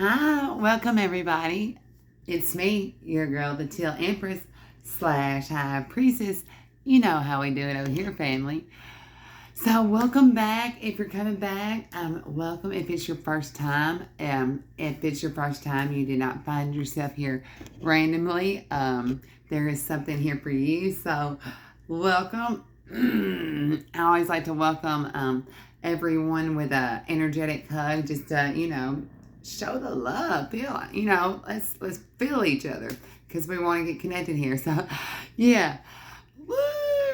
Hi, welcome everybody. It's me, your girl, the Teal Empress / High Priestess. You know how we do it over here, family. So, welcome back. If you're coming back, welcome. If it's your first time, you did not find yourself here randomly. There is something here for you. So, welcome. I always like to welcome everyone with a energetic hug. Just show the love. Let's feel each other because we want to get connected here. So, yeah. Woo!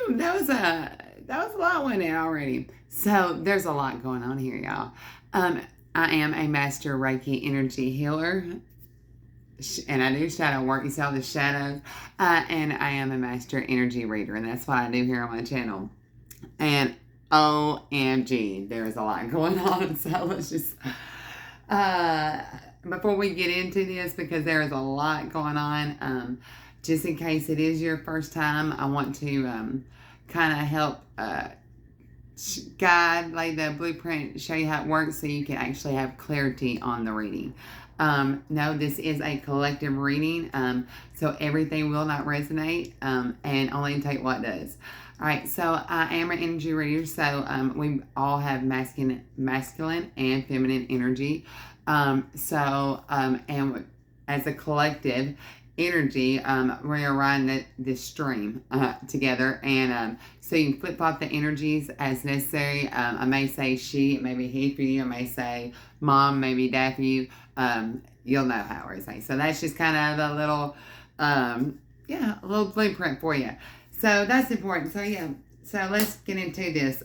That was a lot went in already. So there's a lot going on here, y'all. I am a master Reiki energy healer, and I do shadow work. You saw the shadows, and I am a master energy reader, and that's what I do here on my channel. And OMG, there's a lot going on. So let's just before we get into this, because there is a lot going on. Just in case it is your first time, I want to kind of help guide, lay the blueprint, show you how it works so you can actually have clarity on the reading. No, this is a collective reading, so everything will not resonate, and only take what does. All right, so I am an energy reader, so we all have masculine and feminine energy. And as a collective energy, we are riding this stream together, and so you can flip flop the energies as necessary. I may say she, it may be he for you. I may say mom, maybe dad for you. You'll know how I say. So that's just kind of a little, a little blueprint for you. So that's important. So yeah, so let's get into this.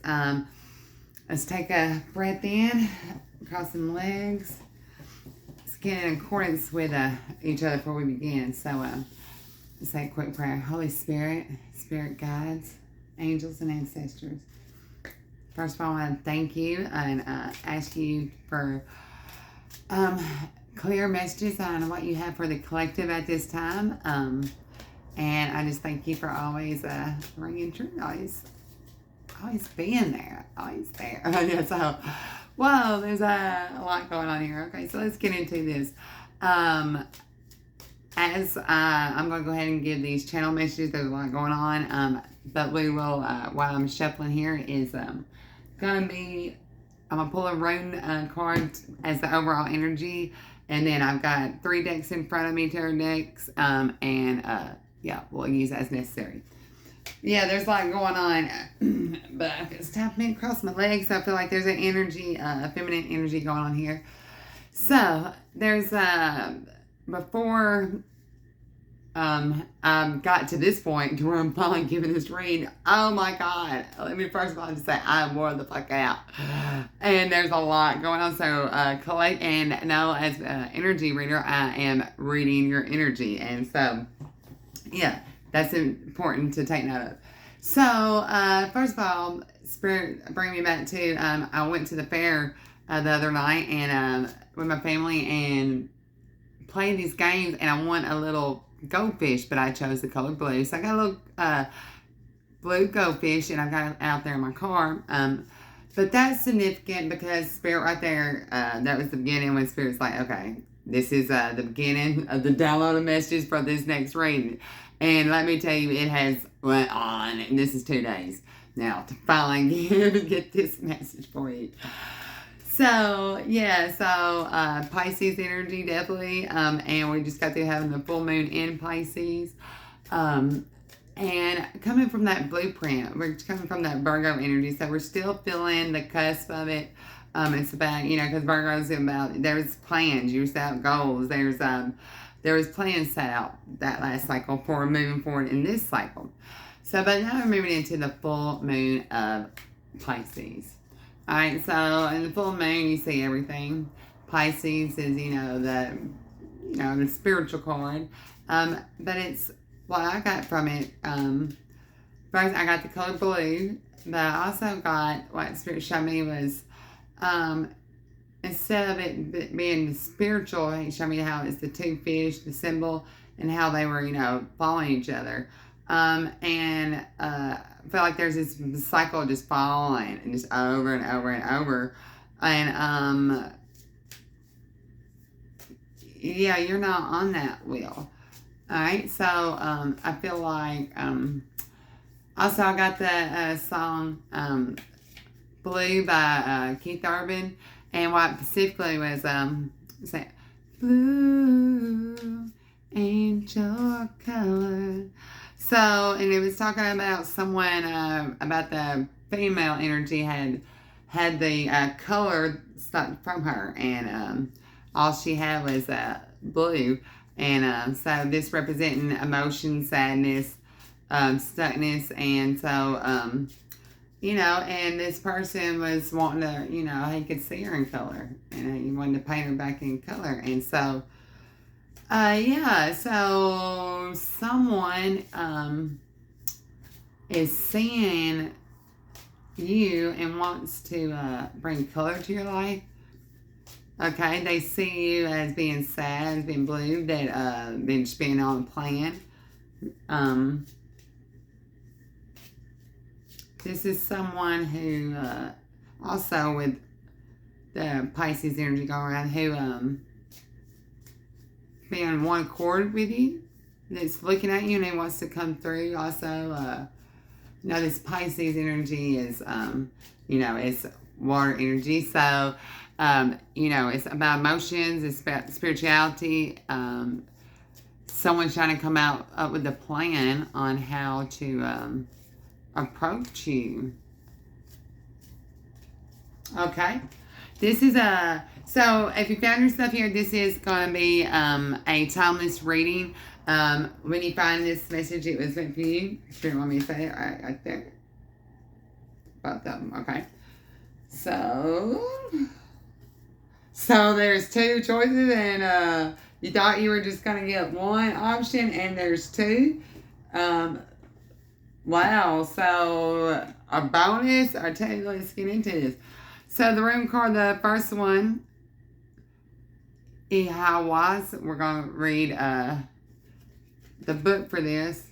Let's take a breath in, cross some legs. Let's get in accordance with each other before we begin. So let's say a quick prayer. Holy Spirit, Spirit guides, angels and ancestors. First of all, I want to thank you and ask you for clear messages on what you have for the collective at this time. And I just thank you for always ringing true, always being there, always there. Yeah, so, whoa, there's a lot going on here. Okay, so let's get into this. I'm going to go ahead and give these channel messages. There's a lot going on, but we will, while I'm shuffling here, is going to be, I'm going to pull a rune card as the overall energy, and then I've got 3 decks in front of me, tarot decks, we'll use as necessary. Yeah, there's a lot going on, but it's tapping across my legs, so I feel like there's an energy, a feminine energy going on here. So, there's, before I got to this point to where I'm finally giving this read, oh my God, let me first of all just say I wore the fuck out. And there's a lot going on, so collect, and now as an energy reader, I am reading your energy, and so, yeah, that's important to take note of. So, first of all, Spirit, bring me back to, I went to the fair the other night and with my family and played these games, and I won a little goldfish, but I chose the color blue. So I got a little blue goldfish, and I got it out there in my car. But that's significant because Spirit right there, that was the beginning when Spirit's like, okay, this is the beginning of the downloaded messages for this next reading. And let me tell you, it has went on, and this is 2 days now to finally get this message for you. So, yeah, Pisces energy, definitely, and we just got through having the full moon in Pisces, and coming from that blueprint, we're coming from that Virgo energy, so we're still feeling the cusp of it. It's about, because Virgo's about, there's plans, you set out goals, there was plans set out that last cycle for moving forward in this cycle. So, but now we're moving into the full moon of Pisces. Alright, so in the full moon, you see everything. Pisces is, the spiritual card. But it's, what I got from it, first I got the color blue, but I also got, what Spirit showed me was, instead of it being spiritual, he showed me how it's the 2 fish, the symbol, and how they were, following each other. I feel like there's this cycle just following and just over and over and over. And yeah, you're not on that wheel. All right, so I feel like also I got the song Blue by Keith Urban, and what specifically was say blue ain't your color. So, and it was talking about someone about the female energy had the color stuck from her, and all she had was blue. And so this representing emotion, sadness, stuckness, and so you know, and this person was wanting to, you know, he could see her in color, and he wanted to paint her back in color, and so yeah, so someone is seeing you and wants to bring color to your life. Okay, they see you as being sad, as being blue, that been just being on a plan. This is someone who also with the Pisces energy going around, who be on one accord with you, that's looking at you and he wants to come through. Also, you know, this Pisces energy is, you know, it's water energy. So, you know, it's about emotions, it's about spirituality. Someone's trying to come up with a plan on how to approach you. Okay. This is so if you found yourself here, this is going to be a timeless reading. When you find this message, it was meant for you. Spirit want me to say it right there. Both of them, okay. So there's two choices, and you thought you were just going to get one option, and there's two. Wow, so a bonus, I tell you, let's get into this. So the room card, the first one, Ihawas. We're going to read the book for this,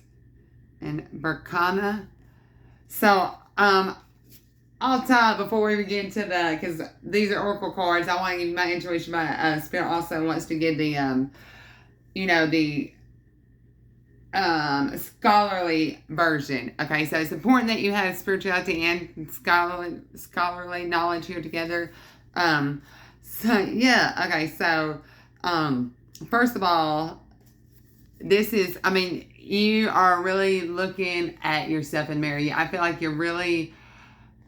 and Berkana. So I'll tell before we begin to because these are oracle cards, I want to give my intuition. My spirit also wants to give the you know, the scholarly version. Okay, so it's important that you have spirituality and scholarly knowledge here together. So yeah, okay, so first of all, this is, I mean, you are really looking at yourself in mirror. I feel like you're really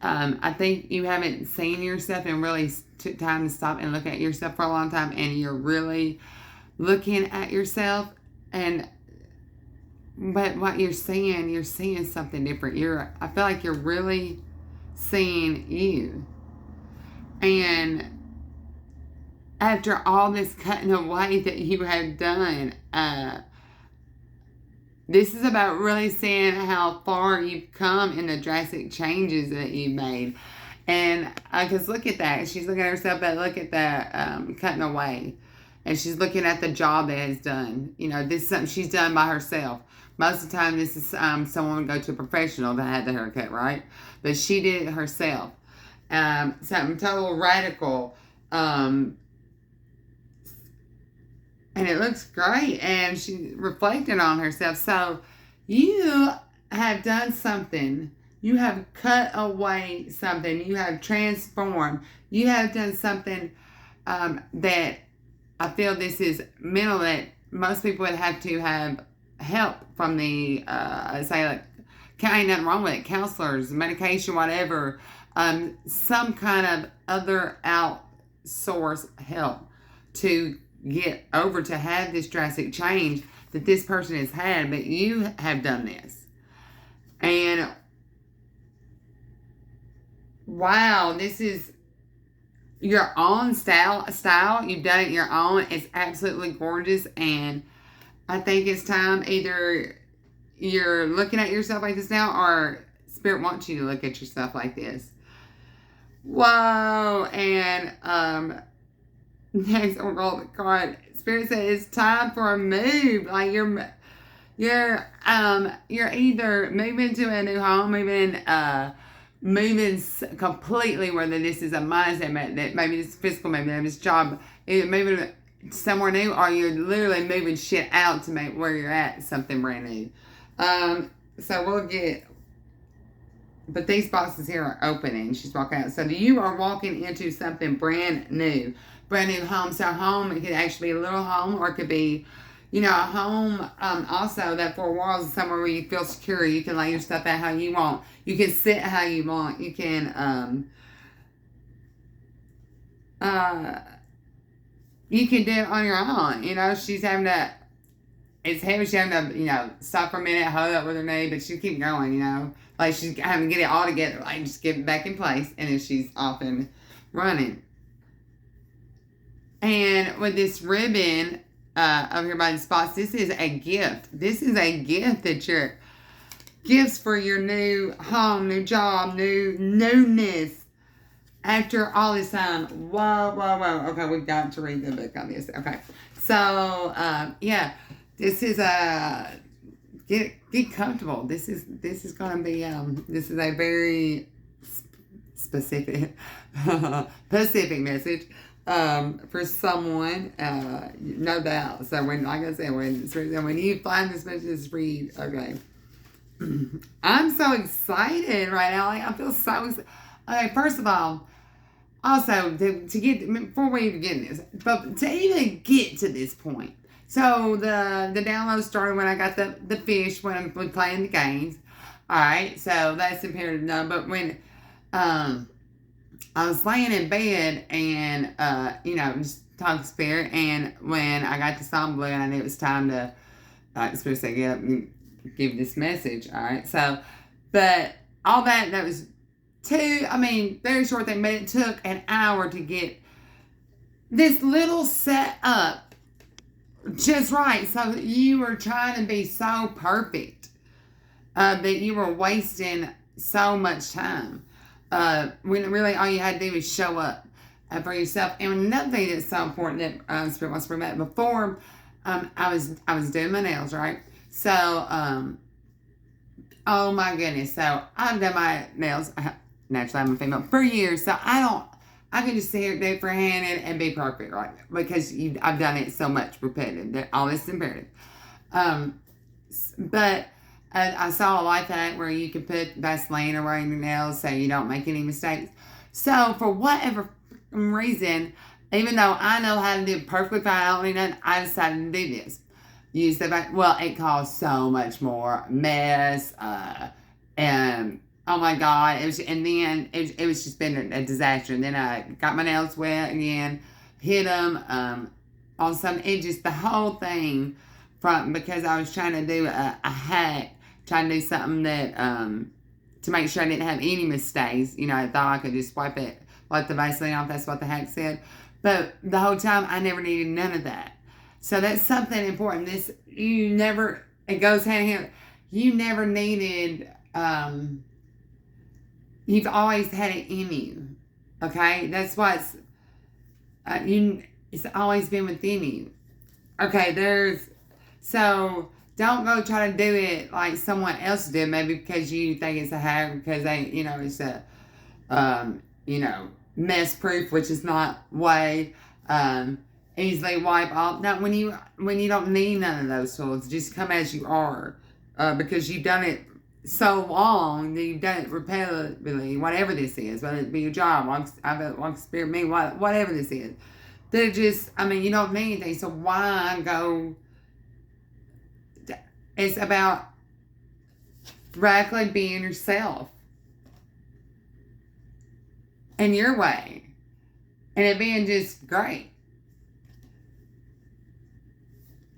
I think you haven't seen yourself and really took time to stop and look at yourself for a long time, and you're really looking at yourself, but what you're seeing something different. I feel like you're really seeing you. And after all this cutting away that you have done, this is about really seeing how far you've come in the drastic changes that you've made. And because look at that. She's looking at herself, but look at that cutting away. And she's looking at the job that is done. You know, this is something she's done by herself. Most of the time, this is someone would go to a professional that had the haircut, right? But she did it herself. Something total radical. And it looks great. And she reflected on herself. So you have done something. You have cut away something. You have transformed. You have done something that I feel this is mental, that most people would have to have help from the, say, like, ain't nothing wrong with it, counselors, medication, whatever, some kind of other outsource help to get over, to have this drastic change that this person has had, but you have done this. And wow, this is your own style. You've done it your own. It's absolutely gorgeous, and I think it's time either you're looking at yourself like this now, or Spirit wants you to look at yourself like this. Whoa. And next oracle card, Spirit says it's time for a move. Like you're either moving to a new home, moving completely, whether this is a mindset, that maybe this is physical, maybe this job, either moving somewhere new, or you're literally moving shit out to make where you're at something brand new. So we'll get, but these boxes here are opening. She's walking out. So you are walking into something brand new home. So home, it could actually be a little home, or it could be, a home. Also, that four walls is somewhere where you feel secure. You can lay your stuff out how you want. You can sit how you want. You can, you can do it on your own. She's having to, it's heavy. She's having to, stop for a minute, hold up with her knee, but she'll keep going, Like she's having to get it all together, like just get it back in place, and then she's off and running. And with this ribbon over here by the spots, this is a gift. This is a gift that you're, gifts for your new home, new job, newness. After all this time, whoa. Okay, we've got to read the book on this. Okay, so yeah, this is a get comfortable. This is gonna be this is a very specific message for someone, no doubt. So when, like I said, when you find this message, read. Okay, I'm so excited right now. Like I feel so excited. Okay, first of all. Also, to get, before we even get in this, but to even get to this point, so the download started when I got the fish, when I'm playing the games. Alright, so that's imperative to know. But when I was laying in bed and, just talking to Spirit, and when I got the song blue and I knew it was time to, Spirit said, get up and give this message. Alright, so, but all that was very short thing, but it took an hour to get this little set up just right. So you were trying to be so perfect that you were wasting so much time when really all you had to do was show up for yourself. And another thing that's so important that Spirit wants to bring back, before I was doing my nails, right? So oh my goodness, so I've done my nails. Naturally, I'm a female for years, so I can just sit here, do it for hand and be perfect, right? Because I've done it so much, repetitive. All this is imperative. But I saw a life hack where you can put Vaseline around your nails so you don't make any mistakes. So for whatever reason, even though I know how to do it perfectly fine, I decided to do this. Use the it caused so much more mess, and oh my God, it was just been a disaster. And then I got my nails wet again, hit them, on some, the whole thing because I was trying to do a hack, trying to do something that, to make sure I didn't have any mistakes. I thought I could just wipe it, like the Vaseline off, that's what the hack said. But the whole time, I never needed none of that. So that's something important. It goes hand in hand. You never needed, you've always had it in you, okay? That's what's, it's always been within you. Okay, so don't go try to do it like someone else did, maybe because you think it's a hack, because it's a, mess proof, which is not way, easily wipe off. No, when you don't need none of those tools, just come as you are, because you've done it so long that you've done it repetitively, whatever this is, whether it be your job, walk Spirit, me, whatever this is. They're just, you don't need anything, so why go? It's about radically being yourself in your way, and it being just great.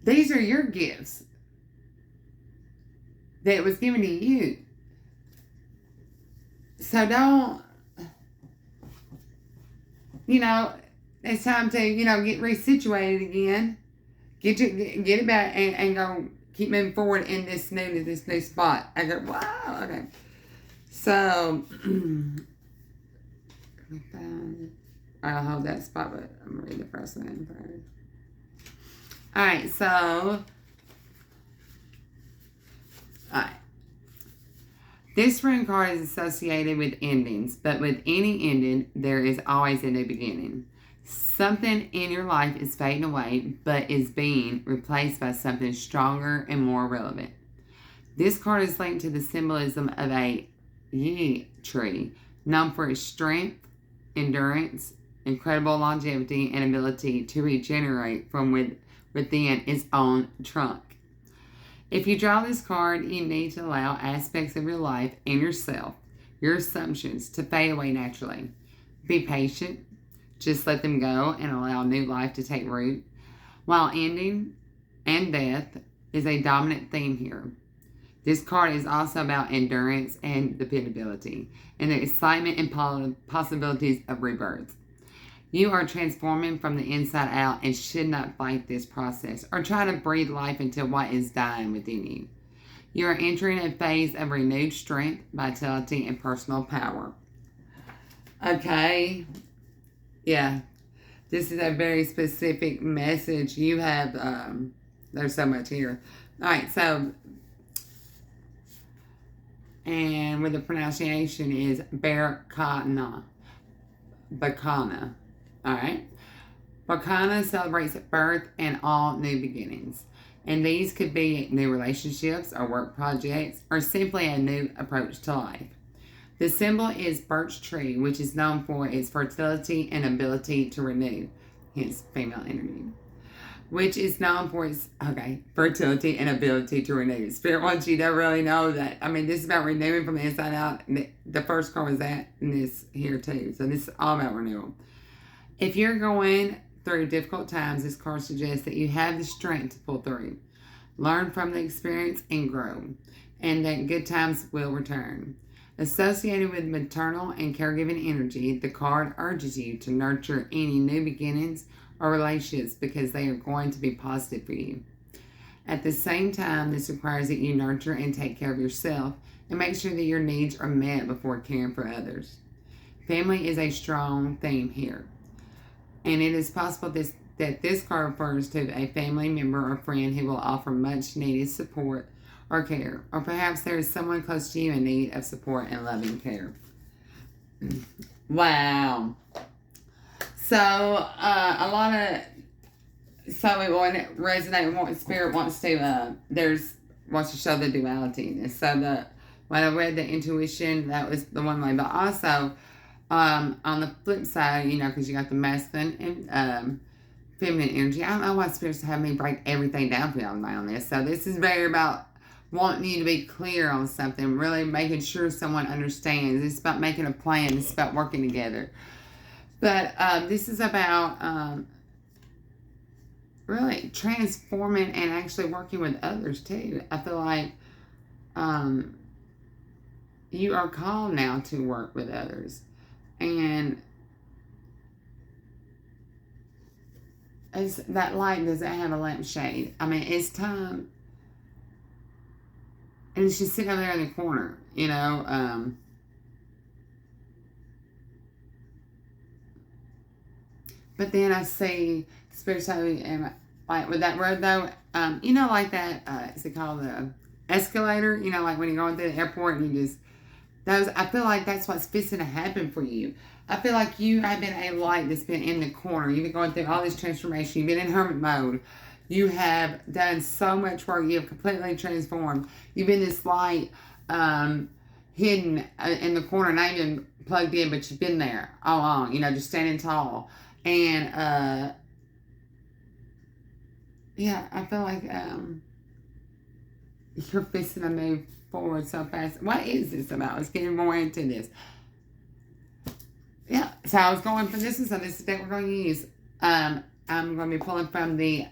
These are your gifts that was given to you. So don't, it's time to, get resituated again. Get it back and go keep moving forward in this new spot. I go, wow, okay. So, I'll hold that spot, but I'm going to read the first one first. Alright, so, alright. This rune card is associated with endings, but with any ending, there is always a new beginning. Something in your life is fading away, but is being replaced by something stronger and more relevant. This card is linked to the symbolism of a yew tree, known for its strength, endurance, incredible longevity, and ability to regenerate from within its own trunk. If you draw this card, you need to allow aspects of your life and yourself, your assumptions, to fade away naturally. Be patient. Just let them go and allow new life to take root. While ending and death is a dominant theme here, this card is also about endurance and dependability and the excitement and possibilities of rebirth. You are transforming from the inside out and should not fight this process or try to breathe life into what is dying within you. You are entering a phase of renewed strength, vitality, and personal power. Okay. Yeah. This is a very specific message. You have, there's so much here. All right. So, and with the pronunciation is Berkana. Bacana. All right. Bacana celebrates birth and all new beginnings. And these could be new relationships or work projects or simply a new approach to life. The symbol is birch tree, which is known for its fertility and ability to renew, hence female energy, which is known for its, fertility and ability to renew. Spirit wants you to really know that, this is about renewing from the inside out. The first card was that, and this here too. So this is all about renewal. If you're going through difficult times, this card suggests that you have the strength to pull through. Learn from the experience and grow, and that good times will return. Associated with maternal and caregiving energy, the card urges you to nurture any new beginnings or relationships because they are going to be positive for you. At the same time, this requires that you nurture and take care of yourself and make sure that your needs are met before caring for others. Family is a strong theme here, and it is possible that this card refers to a family member or friend who will offer much needed support or care, or perhaps there is someone close to you in need of support and loving care. Wow. So, a lot of, so we want to resonate with what Spirit wants to, wants to show the duality in this. So when I read the intuition, that was the one way, but also, on the flip side, because you got the masculine and, feminine energy. I don't know why Spirit's have me break everything down for y'all on this. So this is very about wanting you to be clear on something, really making sure someone understands. It's about making a plan. It's about working together. But this is about really transforming and actually working with others too. I feel like you are called now to work with others. And that light doesn't have a lampshade. It's time. And it's just sitting over there in the corner, But then I see spirituality, and like with that road though, like that, is it called the escalator? Like when you're going through the airport and I feel like that's what's fixing to happen for you. I feel like you have been a light that's been in the corner. You've been going through all this transformation. You've been in hermit mode. You have done so much work. You have completely transformed. You've been this light hidden in the corner, not even plugged in, but you've been there all along, just standing tall. And, I feel like you're fixing to move forward so fast. What is this about? Let's get more into this. Yeah, so I was going for this one, so this is what we're going to use. I'm going to be pulling from the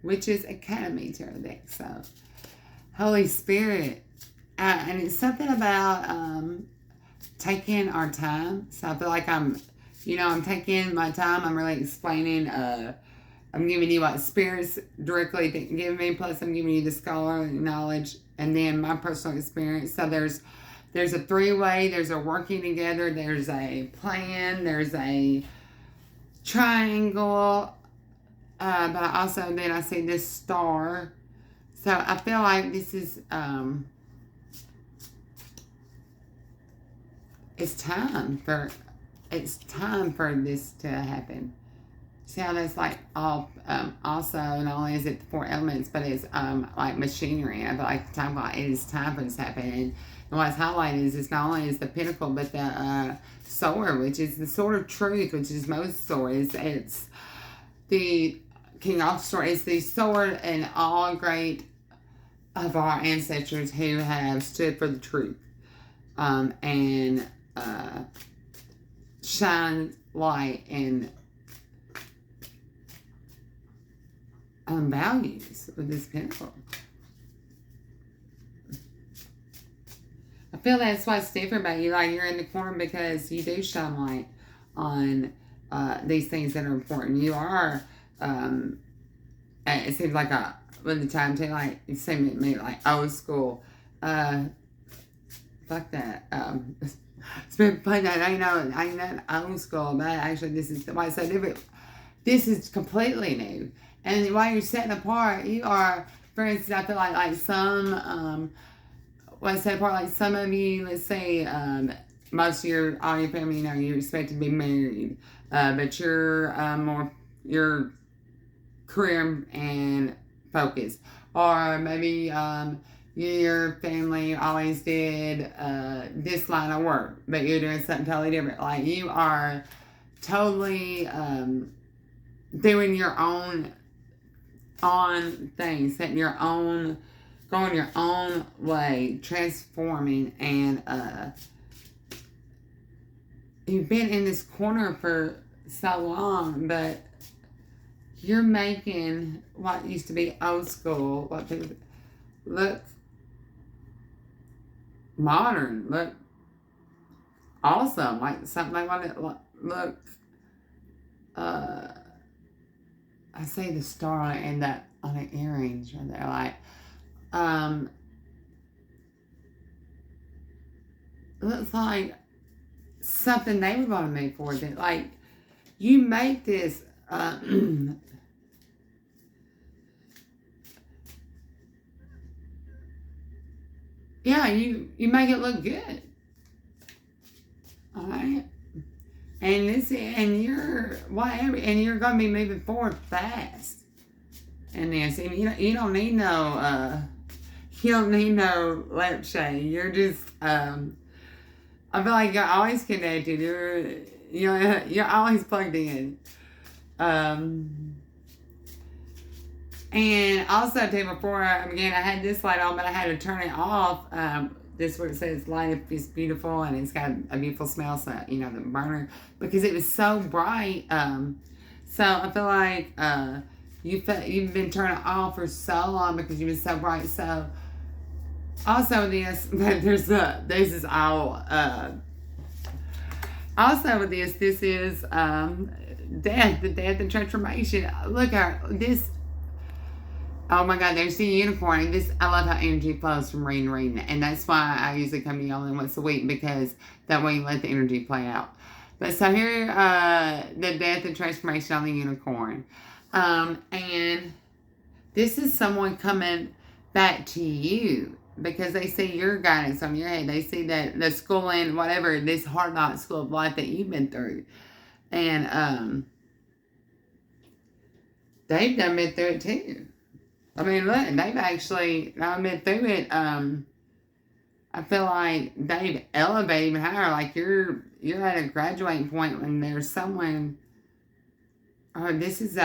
Witches Academy Tarot deck. So, Holy Spirit. And it's something about taking our time. So I feel like I'm taking my time. I'm really explaining. I'm giving you what Spirit's directly giving me. Plus, I'm giving you the scholarly knowledge and then my personal experience. So there's a three-way. There's a working together. There's a plan. There's a triangle. But also then I see this star. So I feel like this is, it's time for this to happen. See how that's like all also not only is it the four elements, but it's like machinery. I feel like the time it is time for this to happen. And what's highlighted is it's not only is the pinnacle, but the sword, which is the sword of truth, which is most swords. It's the King Arthur sword. It's the sword and all great of our ancestors who have stood for the truth and shine light and values with this pinnacle. I feel that's what's different about you. Like, you're in the corner because you do shine light on these things that are important. You are, it seems like with the time too, like, it seemed to me like old school. Fuck that. It's been fun that I ain't that old school, but actually this is why it's so different. This is completely new. And while you're setting apart, you are, for instance, I feel like some, when I set apart, like some of you, let's say, most of all your family, you expect to be married, but you're more, your career and focus. Or maybe your family always did this line of work, but you're doing something totally different. Like, you are totally doing your own things, setting your own, going your own way, transforming, and you've been in this corner for so long, but you're making what used to be old school, what people look modern, look awesome, like something they want to look I say the star and that on the earrings right there, like looks like something they were going to make for it. Like, you make this yeah, you make it look good. All right. And you're whatever, and you're gonna be moving forward fast. And this, and you don't need no lampshade. You're just I feel like you're always connected. You're always plugged in. And also too, before again, I had this light on, but I had to turn it off. This where it says light is beautiful, and it's got a beautiful smell. So the burner, because it was so bright. So I feel like you've been turning it off for so long because you've been so bright. So also this is all. Also with this is death, the death and transformation. Look at this. Oh my God, there's the unicorn. I love how energy flows from ring to ring. And that's why I usually come to you only once a week, because that way you let the energy play out. But so here, the death and transformation on the unicorn. And this is someone coming back to you because they see your guidance on your head. They see that the schooling, whatever, this hard knock school of life that you've been through. And they've done been through it too. I mean, look, they've actually been through it. I feel like they've elevated even higher. Like, you're at a graduating point when there's someone. Oh, this is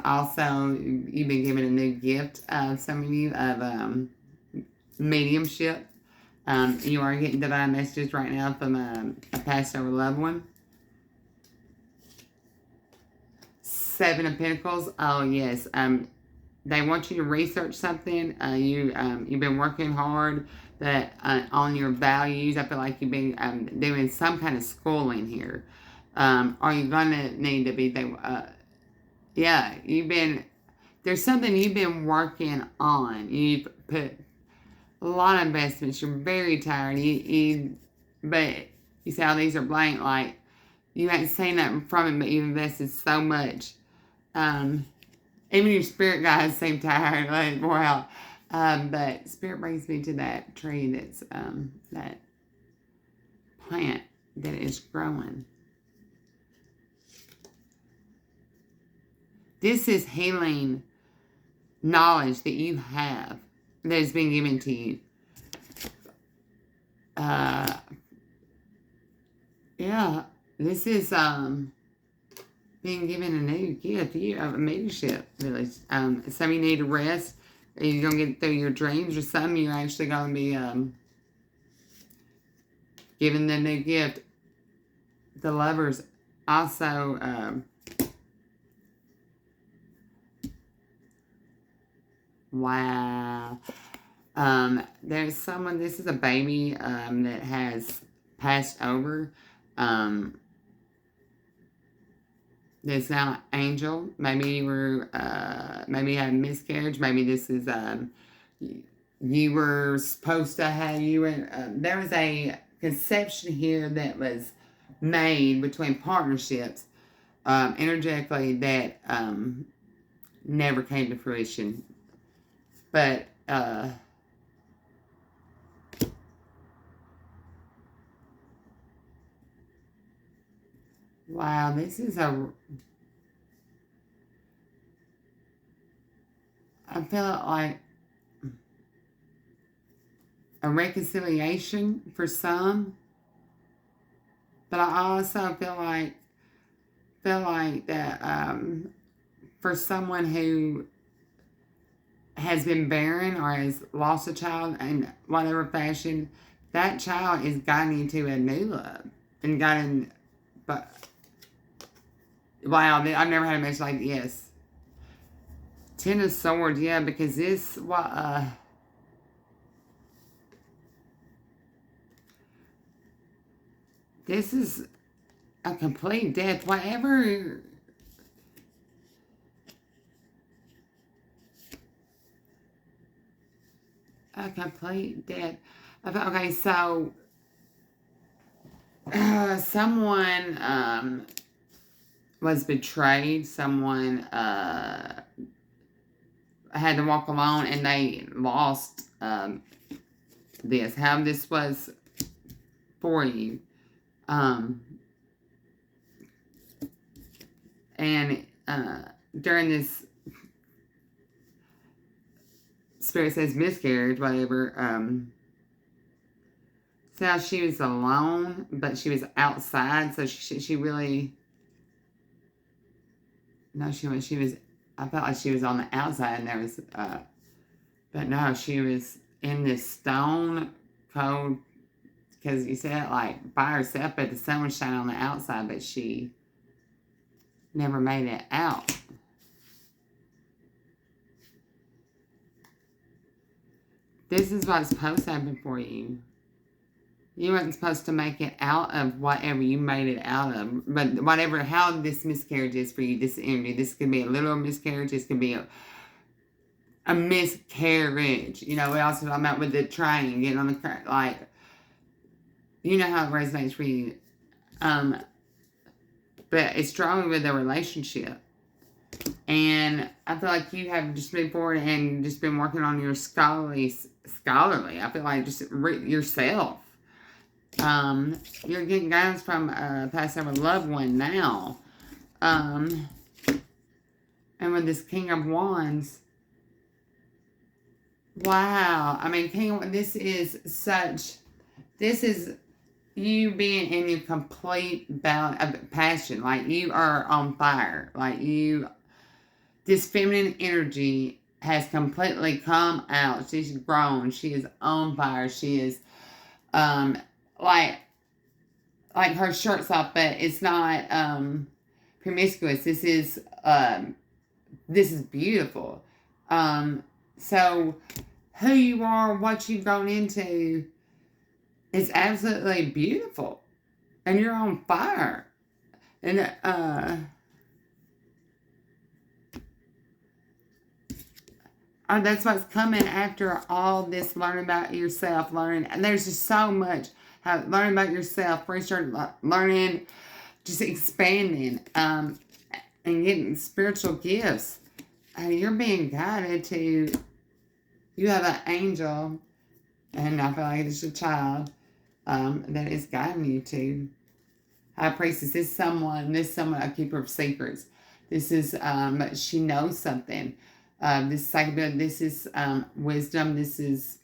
also, you've been given a new gift. Some of you of mediumship. You are getting divine messages right now from a passed over loved one. Seven of Pentacles. Oh yes. They want you to research something. You've been working hard on your values. I feel like you've been doing some kind of schooling here. Are you gonna need to be there? Yeah, there's something you've been working on. You've put a lot of investments. You're very tired. But you see how these are blank. Like, you ain't seen nothing from it, but you've invested so much. Even your spirit guides seem tired, like more out. But spirit brings me to that tree that's that plant that is growing. This is healing knowledge that you have that has been given to you. Yeah, this is being given a new gift. You have a mediumship, really. Some of you need to rest. You're going to get through your dreams, or some you're actually going to be given the new gift. The Lovers also, wow. There's someone, this is a baby that has passed over. There's now angel. Maybe you were, maybe you had a miscarriage. Maybe this is, you were supposed to have, there was a conception here that was made between partnerships, energetically, that never came to fruition. But, wow, this is I feel like a reconciliation for some, but I also feel like that for someone who has been barren or has lost a child in whatever fashion, that child is guiding you to a new love and guiding. But wow, I've never had a message like yes. Ten of Swords, yeah, because this this is a complete death. Whatever. A complete death. Okay, so someone was betrayed. Someone had to walk alone, and they lost this. How this was for you. And during this, Spirit says miscarriage, whatever. So she was alone, but she was outside, so she really. No, she was. I felt like she was on the outside, and there was. But no, she was in this stone cold. Because you said it like by herself, but the sun was shining on the outside, but she never made it out. This is what's supposed to happen for you. You weren't supposed to make it out of whatever you made it out of. But whatever, how this miscarriage is for you, this energy, this could be a little miscarriage, this could be a miscarriage. You know, we also talking about with the train, getting on the train, like, you know how it resonates for you. But it's strongly with the relationship. And I feel like you have just moved forward and just been working on your scholarly. I feel like just yourself. You're getting guidance from a past ever loved one now. And with this King of Wands, wow. I mean, this is you being in your complete bout of passion. Like, you are on fire. Like, this feminine energy has completely come out. She's grown. She is on fire. She is, like her shirt's off, but it's not, promiscuous. This is beautiful. So who you are, what you've gone into, is absolutely beautiful. And you're on fire. And, that's what's coming after all this learning about yourself, and there's just so much. Learning about yourself, learning, just expanding, and getting spiritual gifts. You're being guided to, you have an angel, and I feel like it's a child that is guiding you to. High Priestess is someone, a keeper of secrets. This is, she knows something. This second ability, this is wisdom. This is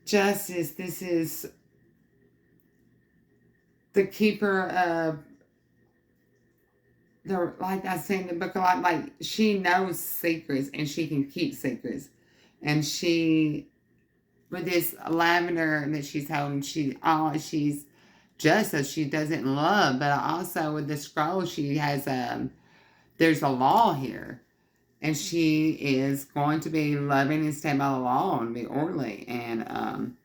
justice. This is the keeper of the, like I said in the book a lot, like she knows secrets and she can keep secrets. And she, with this lavender that she's holding, she's justice. She doesn't love, but also with the scroll, she has there's a law here. And she is going to be loving and stand by the law and be orderly. And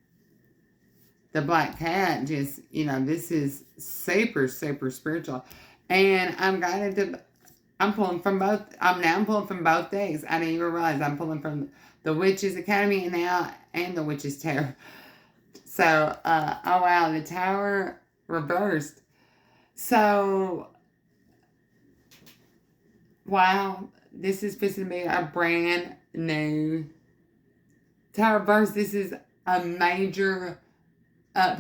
the black cat just, this is super, super spiritual. And I'm guided to, I'm pulling from both, I'm pulling from both things. I didn't even realize I'm pulling from the Witches Academy and the Witches Tarot. So, oh wow, the Tower reversed. So, wow, this is supposed to be a brand new Tower reversed. This is a major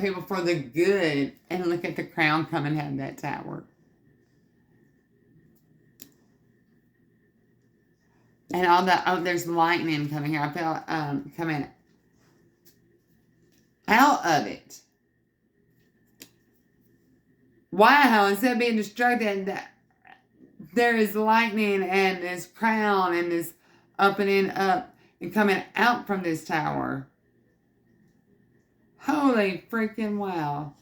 people for the good. And look at the crown coming out of that tower. And all that, there's lightning coming here. I feel coming out of it. Wow, instead of being distracted, there is lightning and this crown and this up and up and coming out from this tower. Holy freaking wow.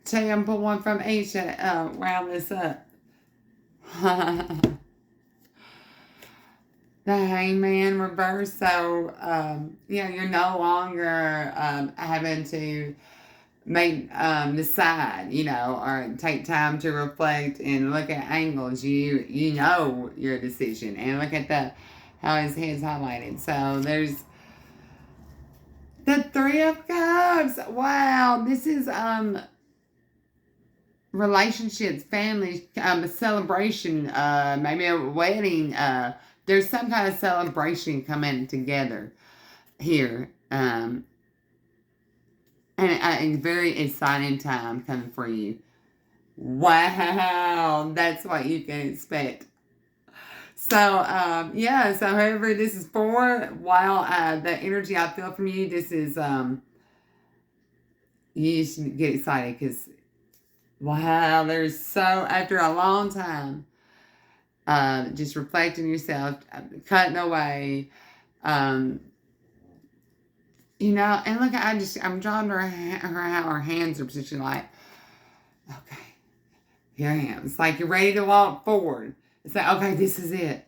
Tell you I'm put one from each to round this up. The Hangman reverse. So, you're no longer having to make decide, or take time to reflect and look at angles. You know your decision, and look at how his head's highlighted. So there's the Three of Cups. Wow, this is relationships, families, a celebration, maybe a wedding. There's some kind of celebration coming together here. And a very exciting time coming for you. Wow, that's what you can expect. So, so whoever this is for, while the energy I feel from you, this is, you should get excited because, wow, there's after a long time, just reflecting yourself, cutting away, and look, I'm drawing how her hands are positioned like, okay, here I am. It's like you're ready to walk forward. It's like, okay, this is it.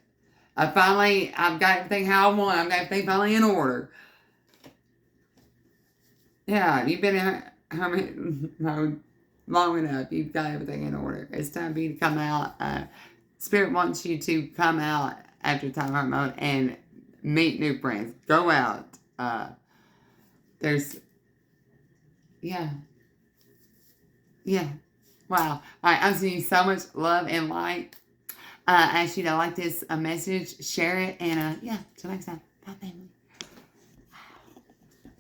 I've got everything how I want. I've got everything finally in order. Yeah, you've been in hermit mode long enough. You've got everything in order. It's time for you to come out. Spirit wants you to come out after time hermit mode and meet new friends. Go out. Yeah. Wow. All right, I'm sending you so much love and light. I ask you to like this message, share it, and till next time. Bye, baby.